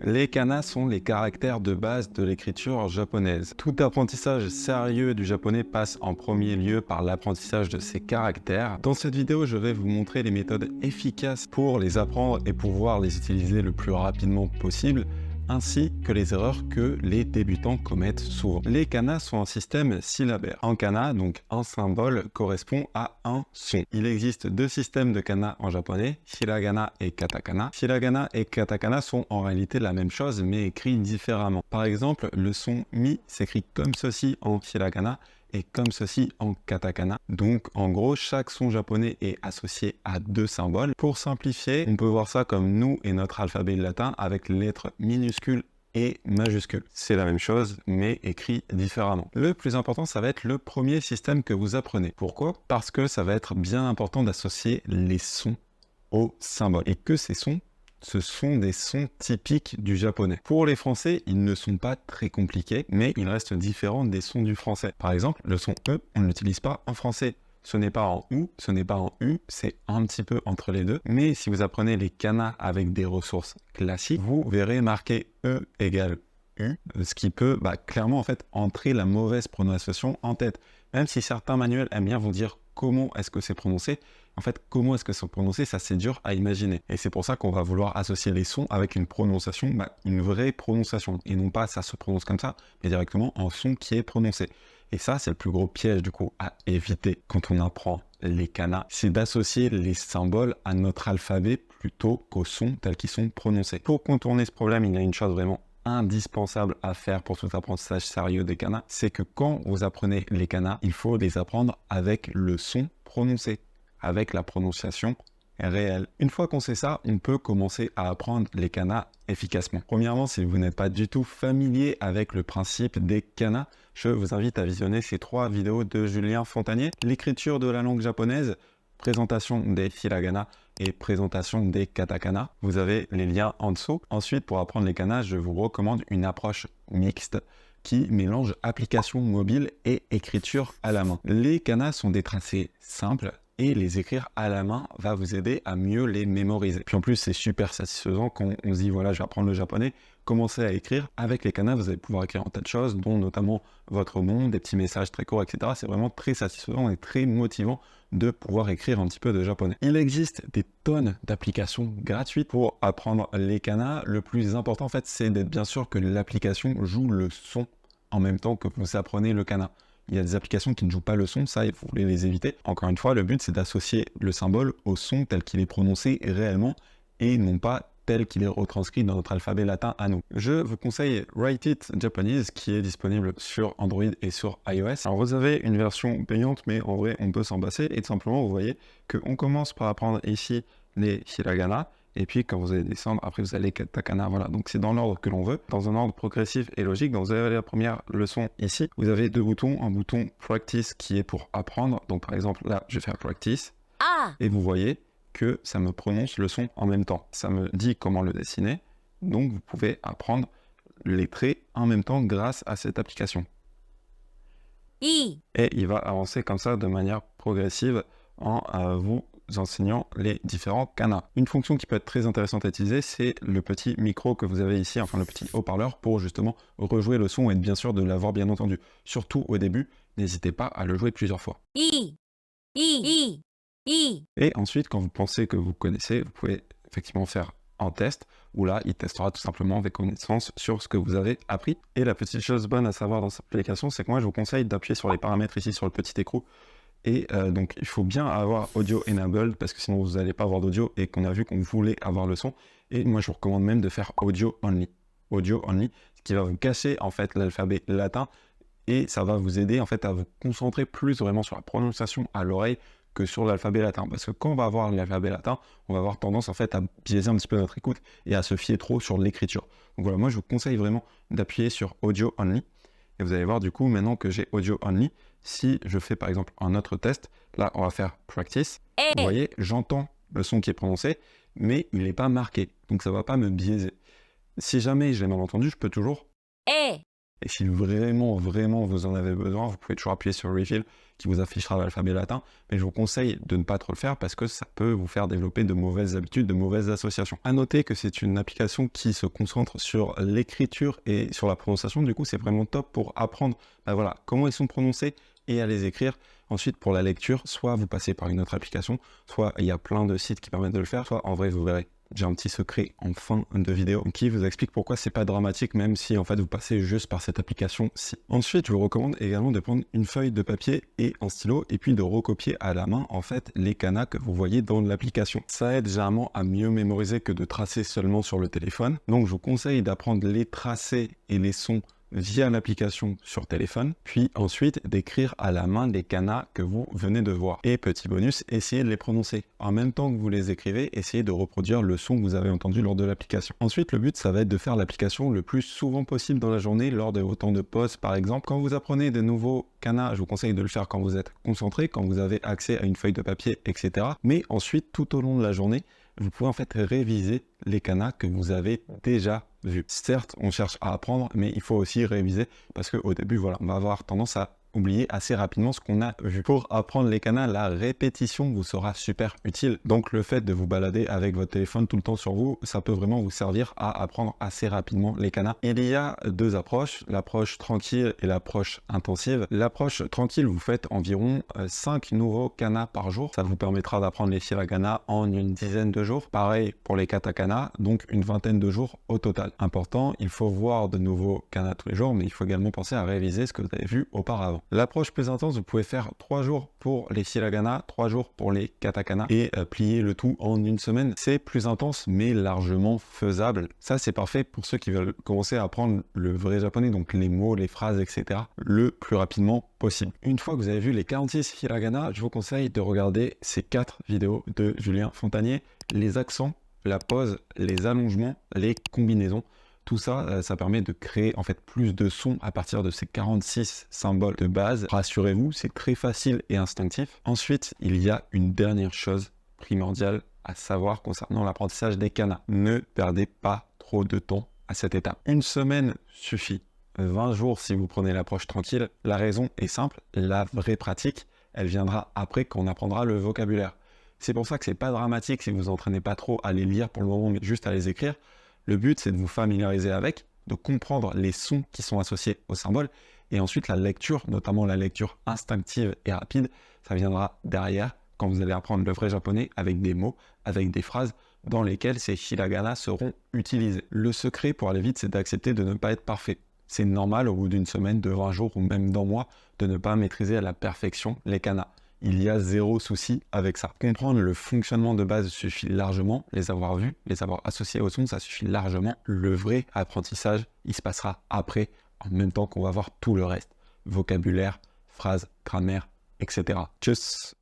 Les kanas sont les caractères de base de l'écriture japonaise. Tout apprentissage sérieux du japonais passe en premier lieu par l'apprentissage de ces caractères. Dans cette vidéo, je vais vous montrer les méthodes efficaces pour les apprendre et pouvoir les utiliser le plus rapidement possible, ainsi que les erreurs que les débutants commettent souvent. Les kanas sont un système syllabaire. Un kana, donc un symbole, correspond à un son. Il existe deux systèmes de kana en japonais, hiragana et katakana. Hiragana et katakana sont en réalité la même chose, mais écrits différemment. Par exemple, le son mi s'écrit comme ceci en hiragana et comme ceci en katakana. Donc en gros, chaque son japonais est associé à deux symboles. Pour simplifier, on peut voir ça comme nous et notre alphabet latin avec les lettres minuscules et majuscules. C'est la même chose, mais écrit différemment. Le plus important, ça va être le premier système que vous apprenez. Pourquoi? Parce que ça va être bien important d'associer les sons aux symboles. Et que ces sons, ce sont des sons typiques du japonais. Pour les français, ils ne sont pas très compliqués, mais ils restent différents des sons du français. Par exemple, le son E, on ne l'utilise pas en français. Ce n'est pas en OU, ce n'est pas en U, c'est un petit peu entre les deux. Mais si vous apprenez les kanas avec des ressources classiques, vous verrez marqué E égale U, ce qui peut clairement en fait entrer la mauvaise prononciation en tête. Même si certains manuels aiment bien vous dire comment est-ce que c'est prononcé, en fait, comment est-ce que c'est prononcé, ça c'est dur à imaginer. Et c'est pour ça qu'on va vouloir associer les sons avec une prononciation, une vraie prononciation. Et non pas ça se prononce comme ça, mais directement en son qui est prononcé. Et ça, c'est le plus gros piège du coup à éviter quand on apprend les kanas, c'est d'associer les symboles à notre alphabet plutôt qu'aux sons tels qu'ils sont prononcés. Pour contourner ce problème, il y a une chose vraiment indispensable à faire pour tout apprentissage sérieux des kanas, c'est que quand vous apprenez les kanas, il faut les apprendre avec le son prononcé, avec la prononciation réelle. Une fois qu'on sait ça, on peut commencer à apprendre les kanas efficacement. Premièrement, si vous n'êtes pas du tout familier avec le principe des kanas, je vous invite à visionner ces 3 vidéos de Julien Fontanier. L'écriture de la langue japonaise, présentation des hiragana et présentation des katakana. Vous avez les liens en dessous. Ensuite, pour apprendre les kanas, je vous recommande une approche mixte qui mélange application mobile et écriture à la main. Les kanas sont des tracés simples et les écrire à la main va vous aider à mieux les mémoriser. Puis en plus, c'est super satisfaisant quand on se dit voilà, je vais apprendre le japonais, commencez à écrire. Avec les kanas, vous allez pouvoir écrire un tas de choses, dont notamment votre nom, des petits messages très courts, etc. C'est vraiment très satisfaisant et très motivant de pouvoir écrire un petit peu de japonais. Il existe des tonnes d'applications gratuites pour apprendre les kanas. Le plus important, en fait, c'est d'être bien sûr que l'application joue le son en même temps que vous apprenez le kana. Il y a des applications qui ne jouent pas le son, ça, il faut les éviter. Encore une fois, le but, c'est d'associer le symbole au son tel qu'il est prononcé réellement et non pas tel qu'il est retranscrit dans notre alphabet latin à nous. Je vous conseille Write It Japanese qui est disponible sur Android et sur iOS. Alors vous avez une version payante, mais en vrai, on peut s'en passer. Et tout simplement, vous voyez qu'on commence par apprendre ici les hiragana. Et puis, quand vous allez descendre, après, vous allez katakana. Voilà, donc c'est dans l'ordre que l'on veut, dans un ordre progressif et logique. Donc, vous avez la première leçon ici. Vous avez 2 boutons. Un bouton Practice qui est pour apprendre. Donc, par exemple, là, je vais faire Practice. Et vous voyez que ça me prononce le son en même temps. Ça me dit comment le dessiner. Donc, vous pouvez apprendre les traits en même temps grâce à cette application. Et il va avancer comme ça de manière progressive en vous enseignant les différents kanas. Une fonction qui peut être très intéressante à utiliser, c'est le petit micro que vous avez ici, enfin le petit haut-parleur, pour justement rejouer le son et être bien sûr de l'avoir bien entendu. Surtout au début, n'hésitez pas à le jouer plusieurs fois. Et ensuite, quand vous pensez que vous connaissez, vous pouvez effectivement faire un test, où là, il testera tout simplement vos connaissances sur ce que vous avez appris. Et la petite chose bonne à savoir dans cette application, c'est que moi, je vous conseille d'appuyer sur les paramètres ici sur le petit écrou. Et donc, il faut bien avoir Audio Enabled, parce que sinon, vous n'allez pas avoir d'audio, et qu'on a vu qu'on voulait avoir le son. Et moi, je vous recommande même de faire Audio Only. Audio Only, ce qui va vous cacher, en fait, l'alphabet latin, et ça va vous aider, en fait, à vous concentrer plus vraiment sur la prononciation à l'oreille que sur l'alphabet latin. Parce que quand on va avoir l'alphabet latin, on va avoir tendance, en fait, à biaiser un petit peu notre écoute et à se fier trop sur l'écriture. Donc voilà, moi, je vous conseille vraiment d'appuyer sur Audio Only. Et vous allez voir du coup, maintenant que j'ai Audio Only, si je fais par exemple un autre test, là on va faire Practice, vous voyez, j'entends le son qui est prononcé, mais il n'est pas marqué, donc ça ne va pas me biaiser. Si jamais j'ai mal entendu, je peux toujours Et si vraiment vous en avez besoin, vous pouvez toujours appuyer sur Refill qui vous affichera l'alphabet latin. Mais je vous conseille de ne pas trop le faire parce que ça peut vous faire développer de mauvaises habitudes, de mauvaises associations. À noter que c'est une application qui se concentre sur l'écriture et sur la prononciation. Du coup, c'est vraiment top pour apprendre voilà, comment ils sont prononcés et à les écrire. Ensuite, pour la lecture, soit vous passez par une autre application, soit il y a plein de sites qui permettent de le faire, soit en vrai, vous verrez. J'ai un petit secret en fin de vidéo qui vous explique pourquoi c'est pas dramatique, même si en fait vous passez juste par cette application-ci. Ensuite, je vous recommande également de prendre une feuille de papier et un stylo et puis de recopier à la main en fait les canas que vous voyez dans l'application. Ça aide généralement à mieux mémoriser que de tracer seulement sur le téléphone. Donc je vous conseille d'apprendre les tracés et les sons via l'application sur téléphone, puis ensuite d'écrire à la main les canas que vous venez de voir. Et petit bonus, essayez de les prononcer. En même temps que vous les écrivez, essayez de reproduire le son que vous avez entendu lors de l'application. Ensuite, le but, ça va être de faire l'application le plus souvent possible dans la journée, lors de vos temps de pause par exemple. Quand vous apprenez de nouveaux canas, je vous conseille de le faire quand vous êtes concentré, quand vous avez accès à une feuille de papier, etc. Mais ensuite, tout au long de la journée, vous pouvez en fait réviser les canas que vous avez déjà vus. Certes, on cherche à apprendre, mais il faut aussi réviser parce qu'au début, voilà, on va avoir tendance à oublier assez rapidement ce qu'on a vu. Pour apprendre les canas, la répétition vous sera super utile. Donc le fait de vous balader avec votre téléphone tout le temps sur vous, ça peut vraiment vous servir à apprendre assez rapidement les canas. Il y a deux approches, l'approche tranquille et l'approche intensive. L'approche tranquille, vous faites environ 5 nouveaux canas par jour. Ça vous permettra d'apprendre les hiragana en une dizaine de jours. Pareil pour les katakana, donc une vingtaine de jours au total. Important, il faut voir de nouveaux canas tous les jours, mais il faut également penser à réviser ce que vous avez vu auparavant. L'approche plus intense, vous pouvez faire 3 jours pour les hiragana, 3 jours pour les katakana et plier le tout en une semaine. C'est plus intense mais largement faisable. Ça c'est parfait pour ceux qui veulent commencer à apprendre le vrai japonais, donc les mots, les phrases, etc. le plus rapidement possible. Une fois que vous avez vu les 46 hiragana, je vous conseille de regarder ces 4 vidéos de Julien Fontanier, les accents, la pause, les allongements, les combinaisons. Tout ça, ça permet de créer en fait plus de sons à partir de ces 46 symboles de base. Rassurez-vous, c'est très facile et instinctif. Ensuite, il y a une dernière chose primordiale à savoir concernant l'apprentissage des kanas. Ne perdez pas trop de temps à cette étape. Une semaine suffit. 20 jours si vous prenez l'approche tranquille. La raison est simple, la vraie pratique, elle viendra après qu'on apprendra le vocabulaire. C'est pour ça que c'est pas dramatique si vous entraînez pas trop à les lire pour le moment, mais juste à les écrire. Le but, c'est de vous familiariser avec, de comprendre les sons qui sont associés aux symboles, et ensuite la lecture, notamment la lecture instinctive et rapide, ça viendra derrière quand vous allez apprendre le vrai japonais avec des mots, avec des phrases dans lesquelles ces hiragana seront utilisés. Le secret pour aller vite, c'est d'accepter de ne pas être parfait. C'est normal au bout d'une semaine, de 20 jours ou même d'un mois de ne pas maîtriser à la perfection les kanas. Il y a zéro souci avec ça. Comprendre le fonctionnement de base suffit largement, les avoir vus, les avoir associés au son, ça suffit largement. Le vrai apprentissage, il se passera après, en même temps qu'on va voir tout le reste. Vocabulaire, phrases, grammaire, etc. Tchuss!